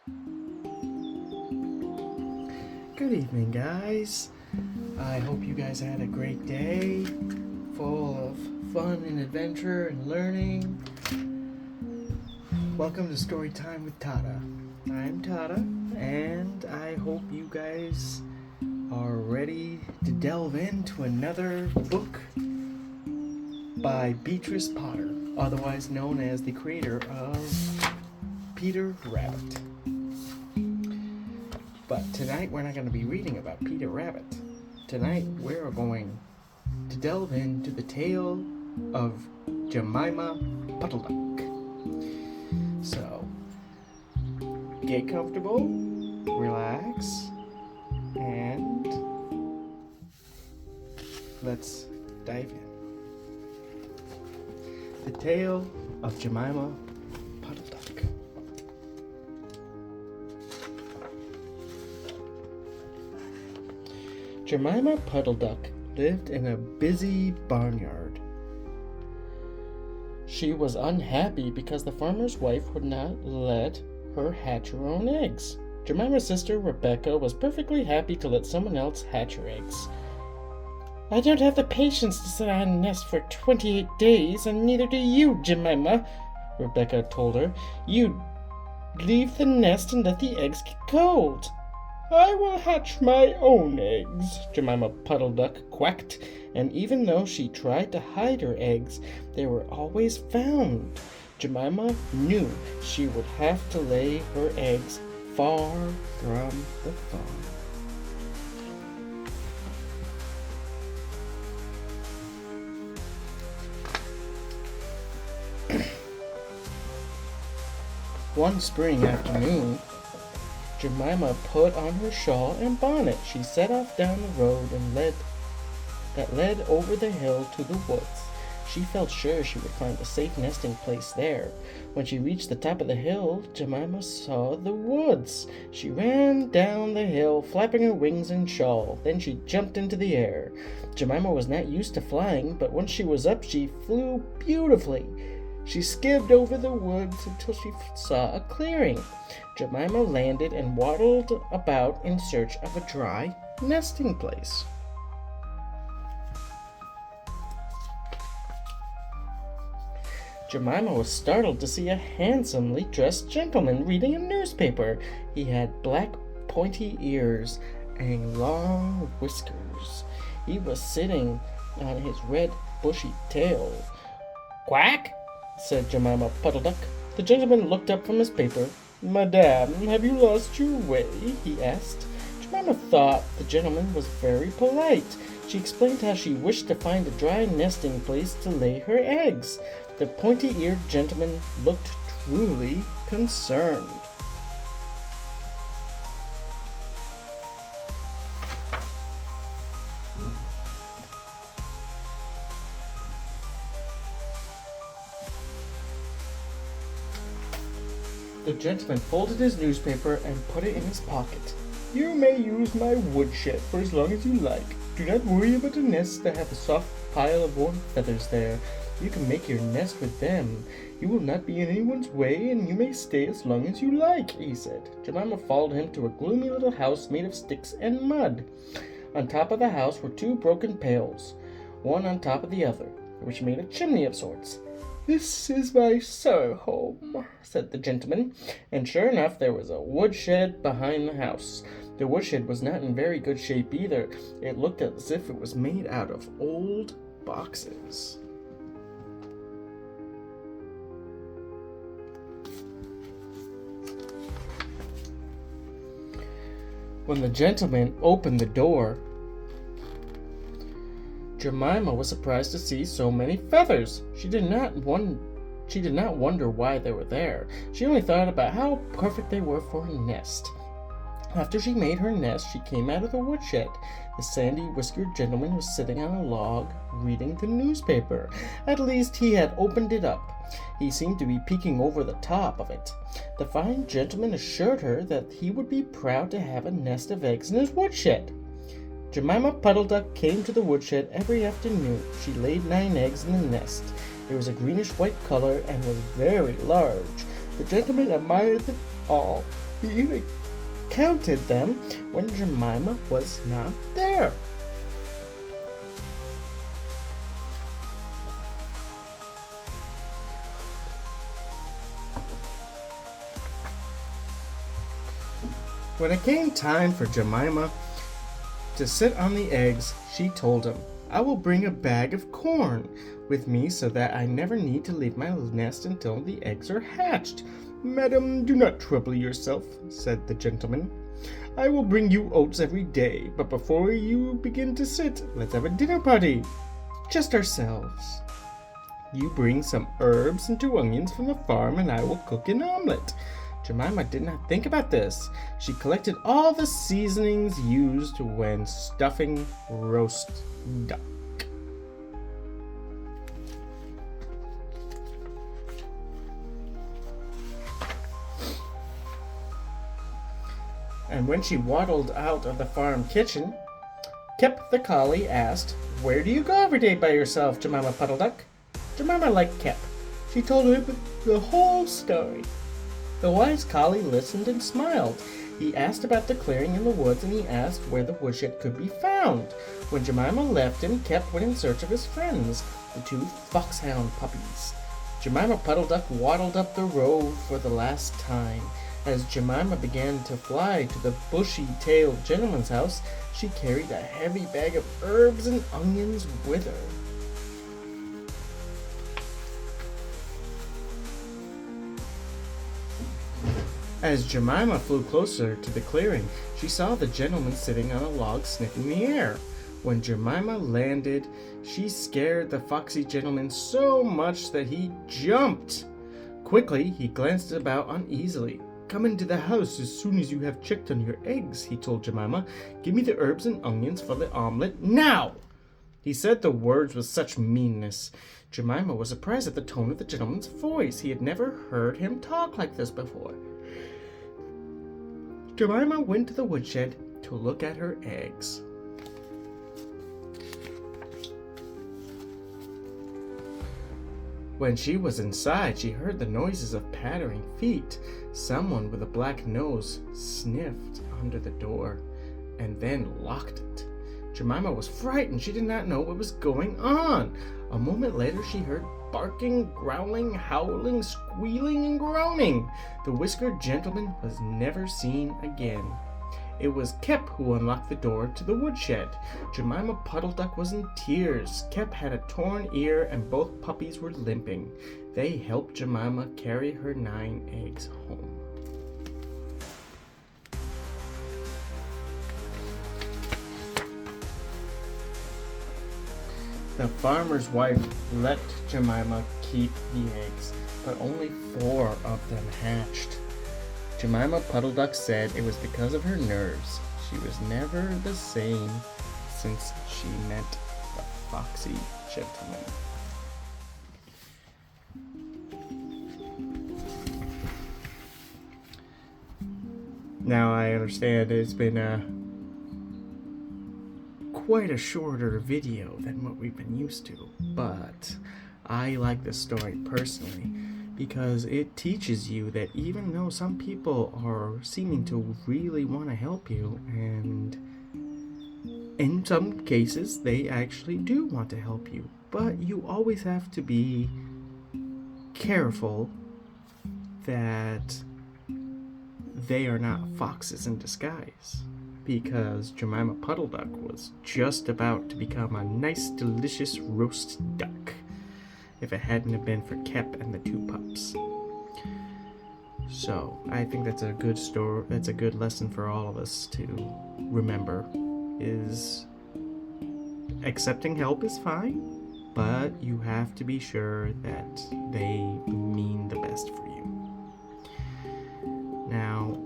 Good evening, guys. I hope you guys had a great day, full of fun and adventure and learning. Welcome to Story Time with Tata. I'm Tata, and I hope you guys are ready to delve into another book by Beatrice Potter, otherwise known as the creator of Peter Rabbit. But tonight we're not going to be reading about Peter Rabbit. Tonight we're going to delve into the tale of Jemima Puddle-Duck. So, get comfortable, relax, and let's dive in. The tale of Jemima Puddle-Duck. Jemima Puddle-Duck lived in a busy barnyard. She was unhappy because the farmer's wife would not let her hatch her own eggs. Jemima's sister Rebecca was perfectly happy to let someone else hatch her eggs. "I don't have the patience to sit on a nest for 28 days, and neither do you, Jemima," Rebecca told her. "You leave the nest and let the eggs get cold." "I will hatch my own eggs," Jemima Puddle-Duck quacked, and even though she tried to hide her eggs, they were always found. Jemima knew she would have to lay her eggs far from the farm. One spring afternoon, Jemima put on her shawl and bonnet. She set off down the road that led over the hill to the woods. She felt sure she would find a safe nesting place there. When she reached the top of the hill, Jemima saw the woods. She ran down the hill, flapping her wings and shawl. Then she jumped into the air. Jemima was not used to flying, but once she was up, she flew beautifully. She skimmed over the woods until she saw a clearing. Jemima landed and waddled about in search of a dry nesting place. Jemima was startled to see a handsomely dressed gentleman reading a newspaper. He had black pointy ears and long whiskers. He was sitting on his red bushy tail. "Quack!" said Jemima Puddle-Duck. The gentleman looked up from his paper. "Madame, have you lost your way?" he asked. Jemima thought the gentleman was very polite. She explained how she wished to find a dry nesting place to lay her eggs. The pointy-eared gentleman looked truly concerned. The gentleman folded his newspaper and put it in his pocket. "You may use my woodshed for as long as you like. Do not worry about the nests that have a soft pile of warm feathers there. You can make your nest with them. You will not be in anyone's way, and you may stay as long as you like," he said. Jemima followed him to a gloomy little house made of sticks and mud. On top of the house were two broken pails, one on top of the other, which made a chimney of sorts. "This is my summer home," said the gentleman, and sure enough there was a woodshed behind the house. The woodshed was not in very good shape either. It looked as if it was made out of old boxes. When the gentleman opened the door, Jemima was surprised to see so many feathers. She did not wonder why they were there. She only thought about how perfect they were for a nest. After she made her nest, she came out of the woodshed. The sandy-whiskered gentleman was sitting on a log, reading the newspaper. At least he had opened it up. He seemed to be peeking over the top of it. The fine gentleman assured her that he would be proud to have a nest of eggs in his woodshed. Jemima Puddle-Duck came to the woodshed every afternoon. She laid 9 eggs in the nest. It was a greenish-white color and was very large. The gentleman admired them all. He even counted them when Jemima was not there. When it came time for Jemima to sit on the eggs, she told him, "I will bring a bag of corn with me so that I never need to leave my nest until the eggs are hatched." "Madam, do not trouble yourself," said the gentleman. "I will bring you oats every day, but before you begin to sit, let's have a dinner party. Just ourselves. You bring some herbs and 2 onions from the farm and I will cook an omelet." Jemima did not think about this. She collected all the seasonings used when stuffing roast duck. And when she waddled out of the farm kitchen, Kep the collie asked, "Where do you go every day by yourself, Jemima Puddle-Duck?" Jemima liked Kep. She told him the whole story. The wise collie listened and smiled. He asked about the clearing in the woods, and he asked where the woodshed could be found. When Jemima left him, Kep went in search of his friends, the 2 foxhound puppies. Jemima Puddle-Duck waddled up the road for the last time. As Jemima began to fly to the bushy-tailed gentleman's house, she carried a heavy bag of herbs and onions with her. As Jemima flew closer to the clearing, she saw the gentleman sitting on a log sniffing the air. When Jemima landed, she scared the foxy gentleman so much that he jumped. Quickly, he glanced about uneasily. "Come into the house as soon as you have checked on your eggs," he told Jemima. "Give me the herbs and onions for the omelet now!" He said the words with such meanness. Jemima was surprised at the tone of the gentleman's voice. He had never heard him talk like this before. Jemima went to the woodshed to look at her eggs. When she was inside, she heard the noises of pattering feet. Someone with a black nose sniffed under the door and then locked it. Jemima was frightened. She did not know what was going on. A moment later, she heard barking, growling, howling, squealing, and groaning. The whiskered gentleman was never seen again. It was Kep who unlocked the door to the woodshed. Jemima Puddle-Duck was in tears. Kep had a torn ear and both puppies were limping. They helped Jemima carry her 9 eggs home. The farmer's wife let Jemima keep the eggs, but only 4 of them hatched. Jemima Puddle-Duck said it was because of her nerves. She was never the same since she met the foxy gentleman. Now I understand it's been quite a shorter video than what we've been used to, but I like this story personally because it teaches you that even though some people are seeming to really want to help you, and in some cases they actually do want to help you, but you always have to be careful that they are not foxes in disguise. Because Jemima Puddle-Duck was just about to become a nice, delicious roast duck if it hadn't have been for Kep and the 2 pups. So, I think that's a good story. That's a good lesson for all of us to remember, is accepting help is fine, but you have to be sure that they mean the best for you. Now,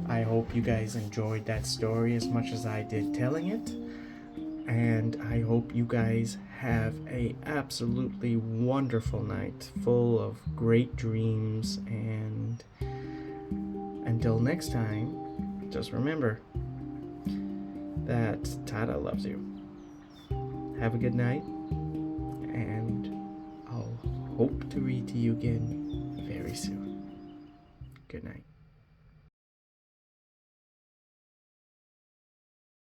I hope you guys enjoyed that story as much as I did telling it, and I hope you guys have a absolutely wonderful night full of great dreams, and until next time, just remember that Tada loves you. Have a good night, and I'll hope to read to you again